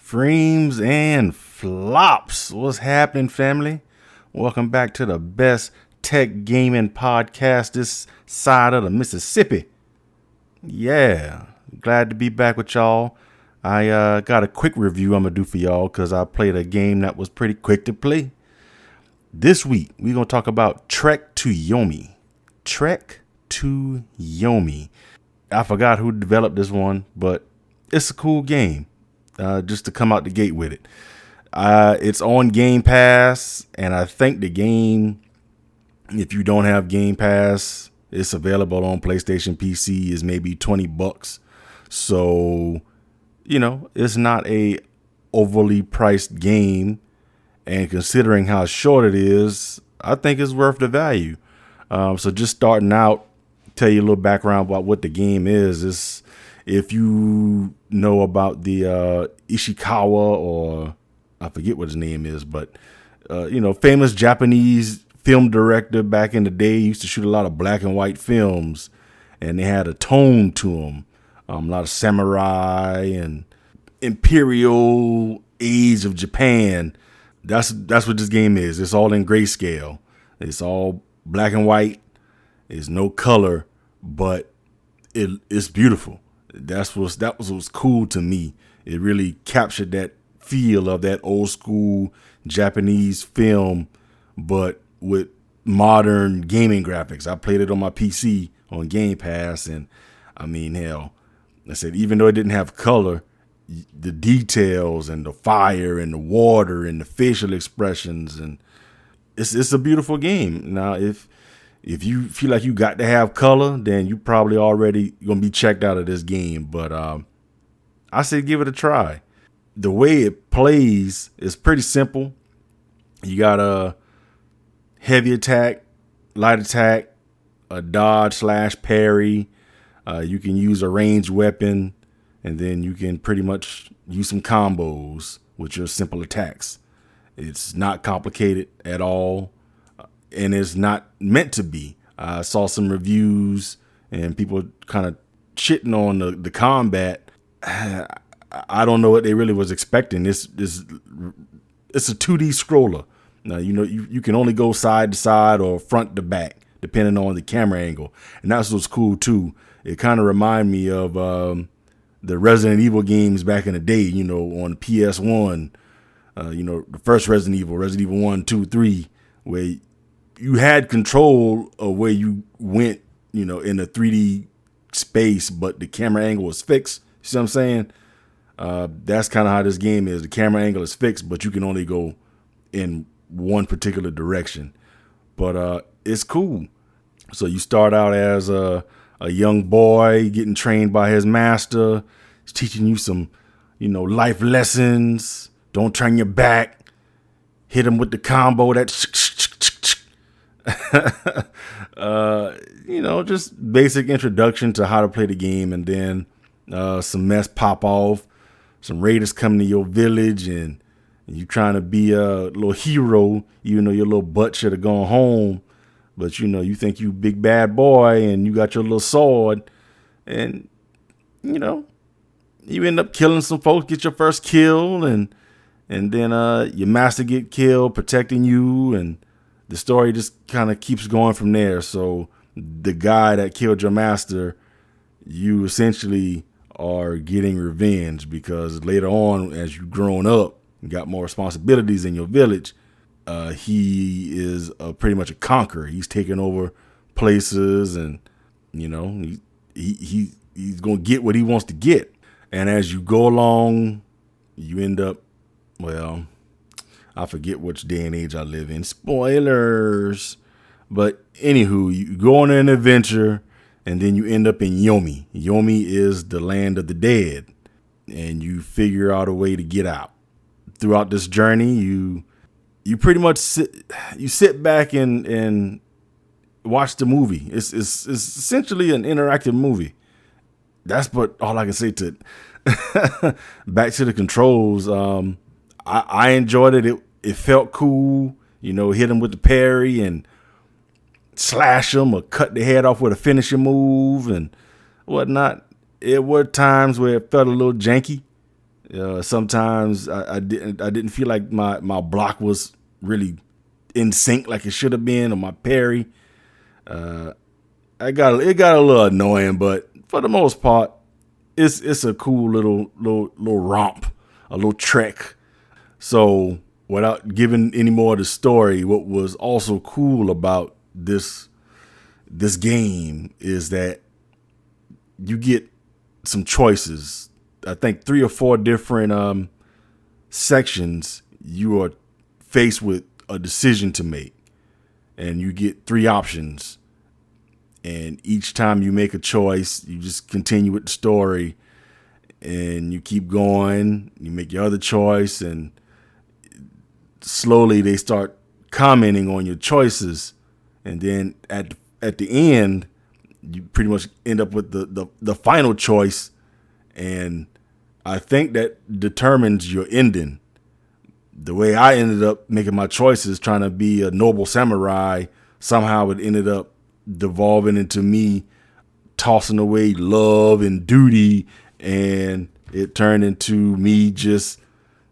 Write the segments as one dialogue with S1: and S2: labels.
S1: Freams and flops. What's happening, family? Welcome back to the best tech gaming podcast this side of the Mississippi. Yeah, glad to be back with y'all. I got a quick review I'm going to do for y'all because I played a game that was pretty quick to play. This week, we're going to talk about Trek to Yomi. Trek to Yomi. I forgot who developed this one, but it's a cool game. Just to come out the gate with it. It's on Game Pass, and I think the game, if you don't have Game Pass, it's available on PlayStation PC, is maybe $20. So, it's not a overly priced game, and considering how short it is, I think it's worth the value. So just starting out, tell you a little background about what the game is. If you know about the Ishikawa, or I forget what his name is, but, famous Japanese film director back in the day, used to shoot a lot of black and white films, and they had a tone to them. A lot of samurai and imperial age of Japan. That's what this game is. It's all in grayscale. It's all black and white. There's no color, but it's beautiful. That was what was cool to me. It really captured that feel of that old school Japanese film, but with modern gaming graphics. I played it on my PC on Game Pass, and I mean, hell, I said, even though it didn't have color, the details and the fire and the water and the facial expressions, and it's a beautiful game. Now, if you feel like you got to have color, then you probably already going to be checked out of this game. But I say give it a try. The way it plays is pretty simple. You got a heavy attack, light attack, a dodge / parry. You can use a ranged weapon, and then you can pretty much use some combos with your simple attacks. It's not complicated at all. And it's not meant to be. I saw some reviews and people kind of shitting on the combat. I don't know what they really was expecting. It's a 2D scroller. Now, you can only go side to side or front to back, depending on the camera angle. And that's what's cool, too. It kind of reminded me of the Resident Evil games back in the day, on the PS1. The first Resident Evil 1, 2, 3, where you had control of where you went, in a 3D space, but the camera angle was fixed. You see what I'm saying? That's kind of how this game is. The camera angle is fixed, but you can only go in one particular direction. But it's cool. So you start out as a young boy getting trained by his master. He's teaching you some, life lessons. Don't turn your back. Hit him with the combo that just basic introduction to how to play the game, and then some mess pop off. Some raiders come to your village, and you trying to be a little hero. Your little butt should have gone home, but you think you big bad boy, and you got your little sword, and you end up killing some folks, get your first kill, and then your master get killed protecting you, and the story just kind of keeps going from there. So the guy that killed your master, you essentially are getting revenge, because later on, as you've grown up and got more responsibilities in your village, he is pretty much a conqueror. He's taking over places, and he's going to get what he wants to get. And as you go along, you end up, well, I forget which day and age I live in. Spoilers. But anywho, you go on an adventure, and then you end up in Yomi. Yomi is the land of the dead, and you figure out a way to get out. Throughout this journey, you pretty much sit back and watch the movie. It's essentially an interactive movie. That's but all I can say to it. Back to the controls. I enjoyed it. It felt cool, hit him with the parry and slash him or cut the head off with a finishing move and whatnot. It were times where it felt a little janky, Sometimes I didn't feel like my block was really in sync like it should have been, or my parry. It got a little annoying, but for the most part, it's a cool little romp, a little trek. So without giving any more of the story, what was also cool about this game is that you get some choices. I think 3 or 4 different sections. You are faced with a decision to make, and you get 3 options. And each time you make a choice, you just continue with the story, and you keep going. You make your other choice, and slowly they start commenting on your choices, and then at the end, you pretty much end up with the final choice, and I think that determines your ending. The way I ended up making my choices, trying to be a noble samurai, somehow it ended up devolving into me tossing away love and duty, and it turned into me just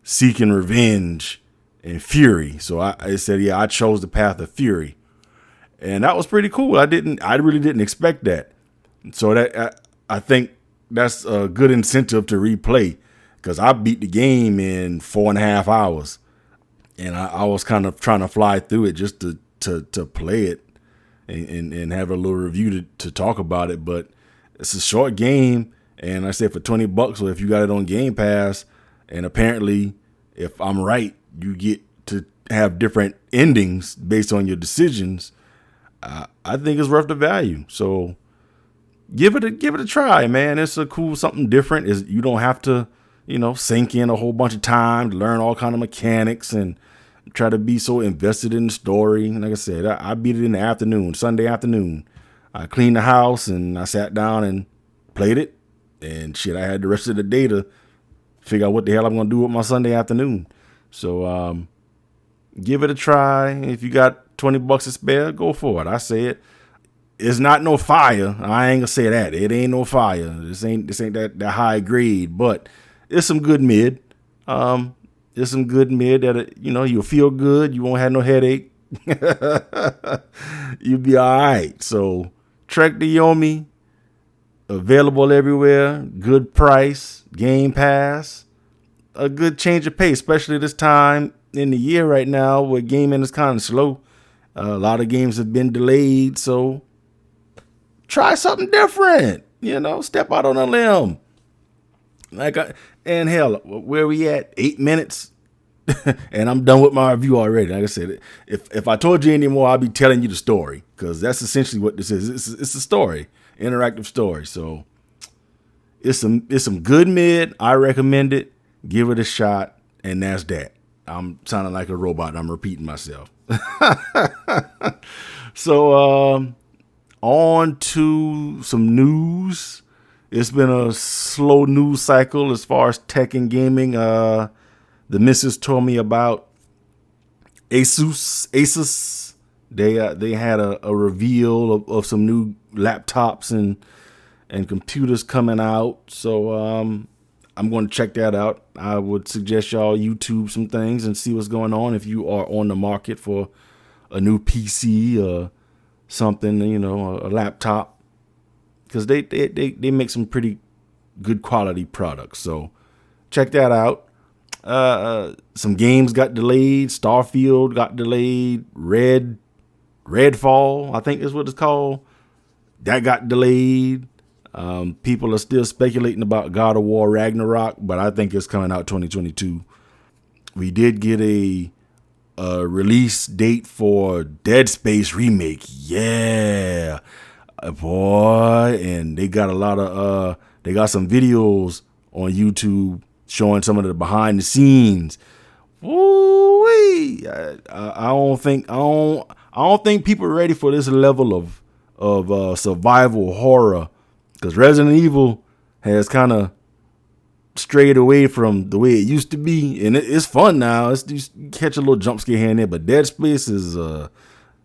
S1: seeking revenge and fury. So I said, yeah, I chose the path of fury, and that was pretty cool. I really didn't expect that. So I think that's a good incentive to replay, because I beat the game in 4.5 hours, and I was kind of trying to fly through it just to play it and have a little review to talk about it. But it's a short game, and I said for $20, or if you got it on Game Pass, and apparently, if I'm right, you get to have different endings based on your decisions. I think it's worth the value. So give it a try, man. It's a cool something different. Is you don't have to, sink in a whole bunch of time to learn all kind of mechanics and try to be so invested in the story. Like I said, I beat it in the afternoon, Sunday afternoon. I cleaned the house and I sat down and played it. And shit, I had the rest of the day to figure out what the hell I'm gonna do with my Sunday afternoon. So give it a try. If you got $20 to spare, go for it. I say it. It's not no fire. I ain't gonna say that. It ain't no fire. This ain't that high grade, but it's some good mid. It's some good mid that you'll feel good. You won't have no headache. You'll be all right. So Trek the Yomi, available everywhere. Good price. Game Pass. A good change of pace, especially this time in the year right now where gaming is kind of slow. A lot of games have been delayed, so try something different. Step out on a limb. And hell, where we at? 8 minutes, and I'm done with my review already. Like I said, if I told you anymore, I'd be telling you the story, because that's essentially what this is. It's a story, interactive story. So it's some good mid. I recommend it. Give it a shot, and that's that. I'm sounding like a robot. I'm repeating myself. So on to some news. It's been a slow news cycle as far as tech and gaming. The missus told me about Asus. They had a reveal of some new laptops and computers coming out. So I'm going to check that out. I would suggest y'all YouTube some things and see what's going on if you are on the market for a new PC or something, a laptop, because they make some pretty good quality products. So check that out. Some games got delayed. Starfield got delayed. Redfall, I think is what it's called. That got delayed. People are still speculating about God of War Ragnarok, but I think it's coming out 2022. We did get a release date for Dead Space remake. Yeah, boy. And they got they got some videos on YouTube showing some of the behind the scenes. Woo-wee. I don't think people are ready for this level of survival horror, because Resident Evil has kind of strayed away from the way it used to be, and it's fun now. It's you catch a little jump scare here and there, but Dead Space is,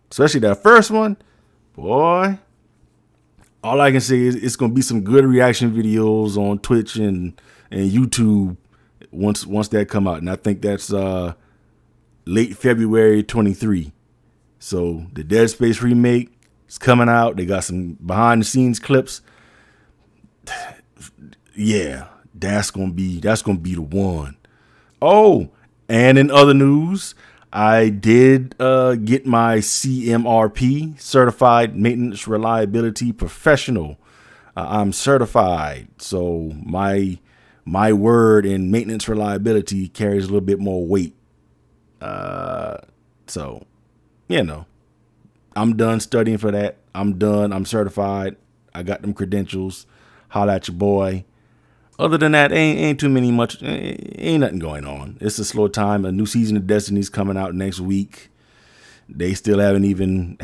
S1: especially that first one, boy. All I can say is it's gonna be some good reaction videos on Twitch and YouTube once that come out, and I think that's late February 23. So the Dead Space remake is coming out. They got some behind the scenes clips. Yeah, that's gonna be the one. Oh, and in other news, I did get my CMRP, Certified Maintenance Reliability Professional. I'm certified, so my word in maintenance reliability carries a little bit more weight. So, I'm done studying for that. I'm done. I'm certified. I got them credentials. Holla at your boy. Other than that, ain't too many much. Ain't nothing going on. It's a slow time. A new season of Destiny's coming out next week. They still haven't even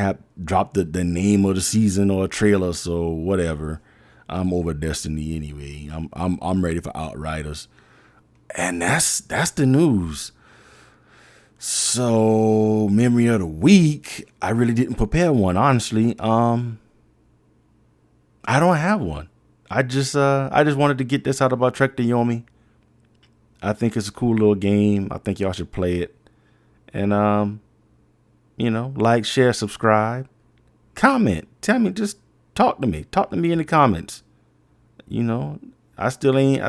S1: dropped the name of the season or a trailer. So whatever. I'm over Destiny anyway. I'm ready for Outriders, and that's the news. So memory of the week, I really didn't prepare one, honestly. I don't have one. I just wanted to get this out about Trek to Yomi. I think it's a cool little game. I think y'all should play it. And like, share, subscribe, comment. Tell me, just talk to me. Talk to me in the comments. I still ain't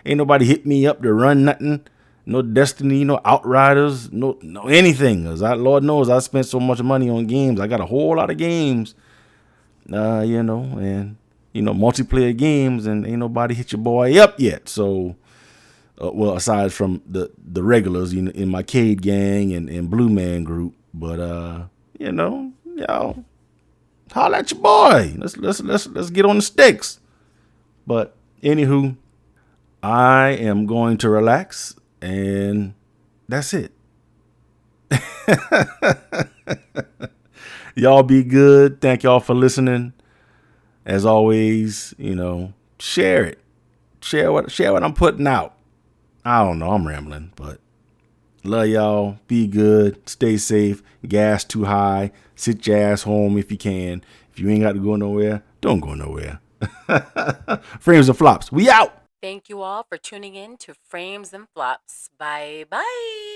S1: nobody hit me up to run nothing. No Destiny, no Outriders, no anything. Cause Lord knows I spent so much money on games. I got a whole lot of games. And multiplayer games, and ain't nobody hit your boy up yet. So, aside from the regulars, in my Cade gang and Blue Man group, but y'all holla at your boy. Let's get on the sticks. But anywho, I am going to relax, and that's it. Y'all be good. Thank y'all for listening. As always, share it. Share what I'm putting out. I don't know. I'm rambling, but love y'all. Be good. Stay safe. Gas too high. Sit your ass home if you can. If you ain't got to go nowhere, don't go nowhere. Frames and Flops. We out.
S2: Thank you all for tuning in to Frames and Flops. Bye bye.